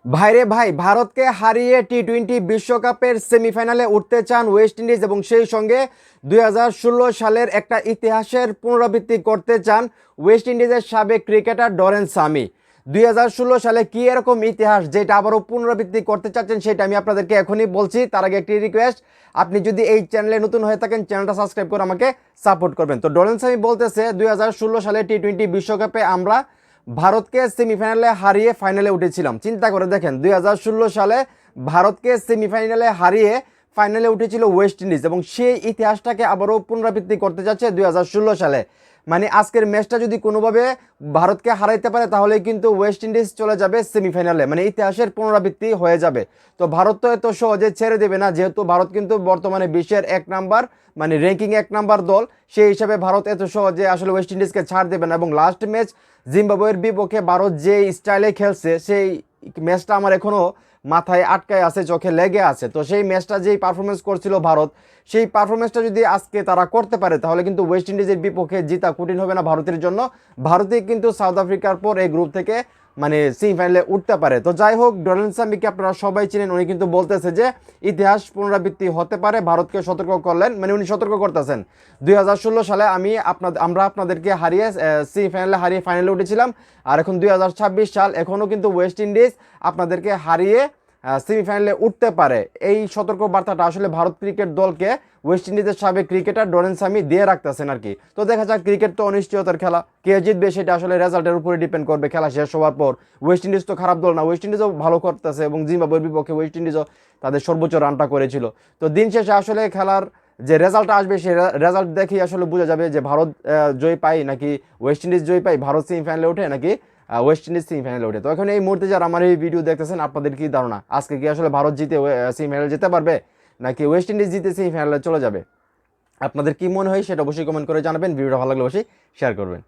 ভাইরে ভাই, ভারতকে হারিয়ে টি-20 বিশ্বকাপের সেমিফাইনালে উঠতে চান ওয়েস্ট ইন্ডিজ এবং সেই সঙ্গে 2016 সালের একটা ইতিহাসের পুনরাবৃত্তি করতে চান ওয়েস্ট ইন্ডিজের সাবেক ক্রিকেটার ডরেন সামি। 2016 সালে কি এরকম ইতিহাস যেটা আবারও পুনরাবৃত্তি করতে চাচ্ছেন সেটা আমি আপনাদেরকে এখনই বলছি। তার আগে একটি রিকোয়েস্ট, আপনি যদি এই চ্যানেলে নতুন হয়ে থাকেন চ্যানেলটা সাবস্ক্রাইব করে আমাকে সাপোর্ট করবেন। তো ডরেন সামি বলতেছে 2016 সালে টি-20 বিশ্বকাপে আমরা ভারতকে সেমিফাইনালে হারিয়ে ফাইনালে উঠেছিলাম। চিন্তা করে দেখেন, 2016 সালে ভারতকে সেমিফাইনালে হারিয়ে ফাইনালে উঠেছিল ওয়েস্ট ইন্ডিজ এবং সেই ইতিহাসটাকে আবারও পুনরাবৃত্তি করতে যাচ্ছে 2016 সালে। মানে আজকের ম্যাচটা যদি কোনোভাবে ভারতকে হারাইতে পারে তাহলে কিন্তু ওয়েস্ট ইন্ডিজ চলে যাবে সেমিফাইনালে, মানে ইতিহাসের পুনরাবৃত্তি হয়ে যাবে। তো ভারত তো এত সহজে ছেড়ে দেবে না, যেহেতু ভারত কিন্তু বর্তমানে বিশ্বের 1 নাম্বার, মানে র্যাঙ্কিং 1 নাম্বার দল। সেই হিসাবে ভারত এত সহজে আসলে ওয়েস্ট ইন্ডিজকে ছাড় দেবে না। এবং লাস্ট ম্যাচ জিম্বাবুয়ের বিপক্ষে ভারত যে স্টাইলে খেলছে সেই ম্যাচটা আমার এখনও মাথায় আটকায় আছে, চোখে লেগে আছে। তো সেই ম্যাচটা যেই পারফরমেন্স করছিল ভারত, সেই পারফরমেন্সটা যদি আজকে তারা করতে পারে তাহলে কিন্তু ওয়েস্ট ইন্ডিজের বিপক্ষে জিতা কঠিন হবে না ভারতের জন্য। ভারতই কিন্তু সাউথ আফ্রিকার পর এই গ্রুপ থেকে মানে সেমিফাইনালে উঠতে পারে। তো যাই হোক, ডরেন সামিকে আপনারা সবাই চিনেন, উনি কিন্তু বলতেছে যে ইতিহাস পুনরাবৃত্তি হতে পারে, ভারতকে সতর্ক করলেন, মানে উনি সতর্ক করতেছেন 2016 সালে আমরা আপনাদেরকে হারিয়ে সেমিফাইনালে হারিয়ে ফাইনালে উঠেছিলাম, আর এখন 2026 সাল, এখনও কিন্তু ওয়েস্ট ইন্ডিজ আপনাদেরকে হারিয়ে সেমিফাইনালে উঠতে পারে। এই সতর্ক বার্তাটা আসলে ভারত ক্রিকেট দলকে ওয়েস্ট ইন্ডিজের সাবেক ক্রিকেটার ডরেন সামি দিয়ে রাখতেছেন আর কি। তো দেখা যাক, ক্রিকেট তো অনিশ্চয়তার খেলা, কে জিতবে সেটা আসলে রেজাল্টের উপরে ডিপেন্ড করবে খেলা শেষ হওয়ার পর। ওয়েস্ট ইন্ডিজ তো খারাপ দল না, ওয়েস্ট ইন্ডিজও ভালো করতেছে এবং জিম্বাবুয়ের বিপক্ষে ওয়েস্ট ইন্ডিজও তাদের সর্বোচ্চ রানটা করেছিল। তো দিন শেষে আসলে খেলার যে রেজাল্টটা আসবে সেই রেজাল্ট দেখেই আসলে বোঝা যাবে যে ভারত জয় পায় নাকি ওয়েস্ট ইন্ডিজ জয় পায়, ভারত সেমিফাইনালে ওঠে নাকি ওয়েস্ট ইন্ডিজ সেমিফাইনালে ওঠে। তো এখন এই মুহূর্তে যারা আমার এই ভিডিও দেখতেছেন, আপনাদের কি ধারণা আজকে কি আসলে ভারত জিতে সেমিফাইনালে যেতে পারবে নাকি ওয়েস্ট ইন্ডিজ জিতে সেমিফাইনালে চলে যাবে? আপনাদের কি মনে হয় সেটা অবশ্যই কমেন্ট করে জানাবেন। ভিডিওটা ভালো লাগলে অবশ্যই শেয়ার করবেন।